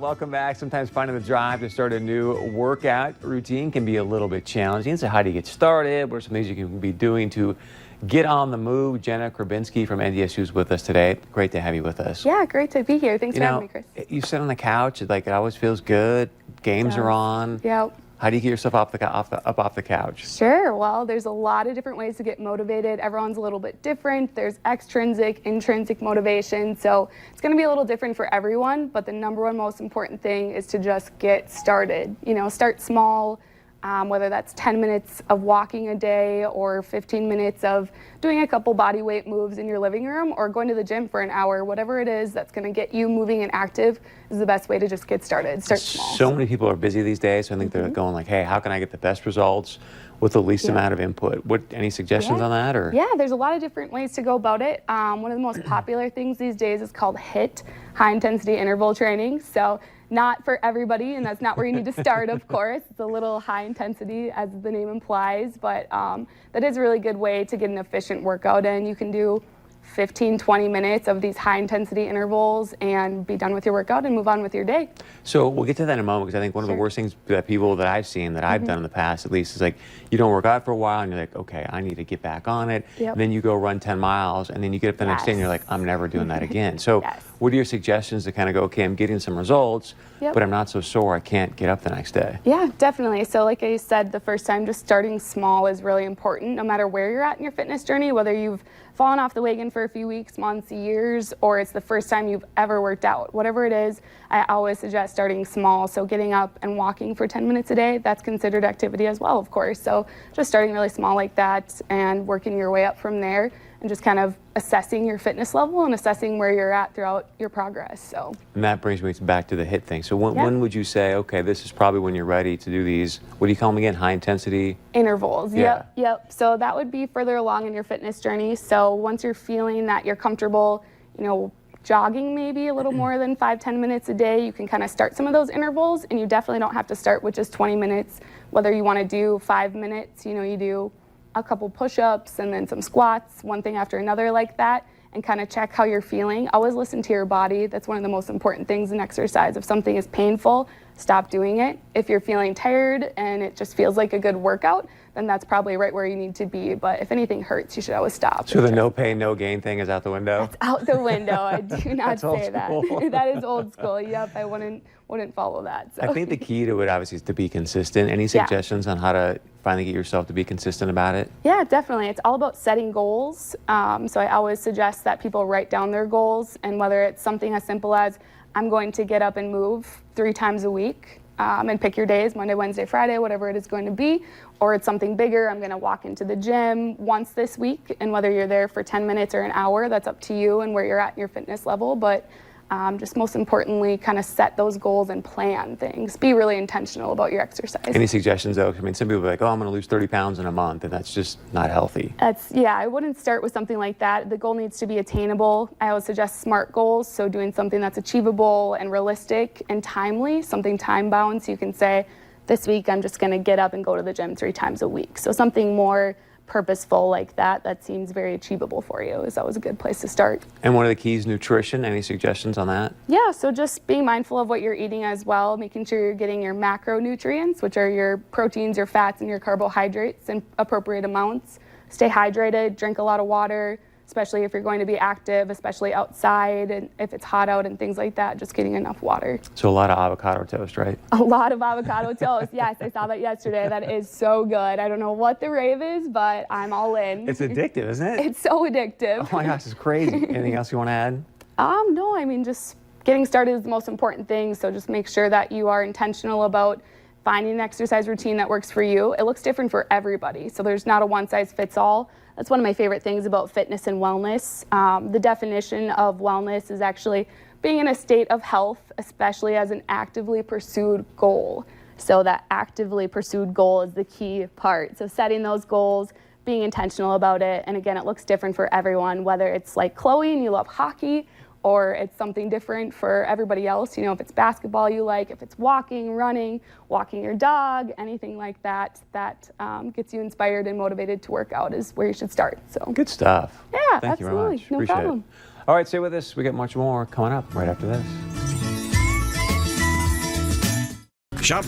welcome back. Sometimes finding the drive to start a new workout routine can be a little bit challenging. So how do you get started? What are some things you can be doing to get on the move? Jenna Krabinski from NDSU is with us today. Great to have you with us. Yeah, great to be here. Thanks for having me, Chris. You sit on the couch, it always feels good. Games are on. Yep. How do you get yourself off the couch? Sure. Well, there's a lot of different ways to get motivated. Everyone's a little bit different. There's extrinsic, intrinsic motivation. So it's going to be a little different for everyone. But the number one most important thing is to just get started. Start small. Whether that's 10 minutes of walking a day or 15 minutes of doing a couple body weight moves in your living room or going to the gym for an hour, whatever it is that's going to get you moving and active is the best way to just get started. Start small. So many people are busy these days, so I think they're going like, hey, how can I get the best results with the least amount of input? Any suggestions on that? Or? Yeah, there's a lot of different ways to go about it. One of the most popular things these days is called HIIT, high intensity interval training. So not for everybody, and that's not where you need to start, of course. It's a little high intensity, as the name implies, but that is a really good way to get an efficient workout in. You can do 15, 20 minutes of these high intensity intervals and be done with your workout and move on with your day. So we'll get to that in a moment, because I think one of the worst things that people that I've seen, that I've done in the past at least, is like you don't work out for a while and you're like, okay, I need to get back on it. And then you go run 10 miles and then you get up the next day and you're like, I'm never doing that again. So what are your suggestions to kind of go, okay, I'm getting some results, but I'm not so sore I can't get up the next day? Yeah, definitely. So like I said the first time, just starting small is really important, no matter where you're at in your fitness journey, whether you've fallen off the wagon for a few weeks, months, years, or it's the first time you've ever worked out. Whatever it is, I always suggest starting small. So getting up and walking for 10 minutes a day, that's considered activity as well, of course. So just starting really small like that and working your way up from there, and just kind of assessing your fitness level and assessing where you're at throughout your progress. And that brings me back to the HIIT thing. So when would you say, okay, this is probably when you're ready to do these, what do you call them again, high intensity? Intervals, yep. So that would be further along in your fitness journey. So once you're feeling that you're comfortable, jogging maybe a little more than 5-10 minutes a day, you can kind of start some of those intervals, and you definitely don't have to start with just 20 minutes. Whether you want to do 5 minutes, you do a couple push-ups and then some squats, one thing after another like that, and kind of check how you're feeling. Always listen to your body. That's one of the most important things in exercise. If something is painful, stop doing it. If you're feeling tired and it just feels like a good workout, then that's probably right where you need to be. But if anything hurts, you should always stop. So the no pain, no gain thing is out the window? That's out the window. I do not say that. School. That is old school. Yep, I wouldn't follow that. So. I think the key to it obviously is to be consistent. Any suggestions on how to finally get yourself to be consistent about it? Yeah, definitely. It's all about setting goals. So I always suggest that people write down their goals, and whether it's something as simple as I'm going to get up and move 3 times a week, and pick your days, Monday, Wednesday, Friday, whatever it is going to be, or it's something bigger, I'm going to walk into the gym once this week, and whether you're there for 10 minutes or an hour, that's up to you and where you're at in your fitness level. But just most importantly, kind of set those goals and plan things. Be really intentional about your exercise. Any suggestions though? I mean, some people are like, oh, I'm going to lose 30 pounds in a month, and that's just not healthy. I wouldn't start with something like that. The goal needs to be attainable. I always suggest SMART goals, so doing something that's achievable and realistic and timely, something time-bound, so you can say, this week I'm just going to get up and go to the gym 3 times a week. So something more purposeful like that seems very achievable for you is always a good place to start. And one of the keys, nutrition. Any suggestions on that? Yeah, so just being mindful of what you're eating as well, making sure you're getting your macronutrients, which are your proteins, your fats, and your carbohydrates in appropriate amounts. Stay hydrated, drink a lot of water, especially if you're going to be active, especially outside, and if it's hot out and things like that, just getting enough water. So a lot of avocado toast, right? A lot of avocado toast, yes. I saw that yesterday. That is so good. I don't know what the rave is, but I'm all in. It's addictive, isn't it? It's so addictive. Oh my gosh, it's crazy. Anything else you want to add? No, I mean, just getting started is the most important thing, so just make sure that you are intentional about finding an exercise routine that works for you. It looks different for everybody, so there's not a one-size-fits-all. That's one of my favorite things about fitness and wellness. The definition of wellness is actually being in a state of health, especially as an actively pursued goal. So that actively pursued goal is the key part. So setting those goals, being intentional about it, and again, it looks different for everyone, whether it's like Chloe and you love hockey, or it's something different for everybody else. If it's basketball you like, if it's walking, running, walking your dog, anything like that, gets you inspired and motivated to work out is where you should start. So good stuff. Yeah, Thank you very much. No Appreciate problem. it. All right, stay with us. We got much more coming up right after this. Shop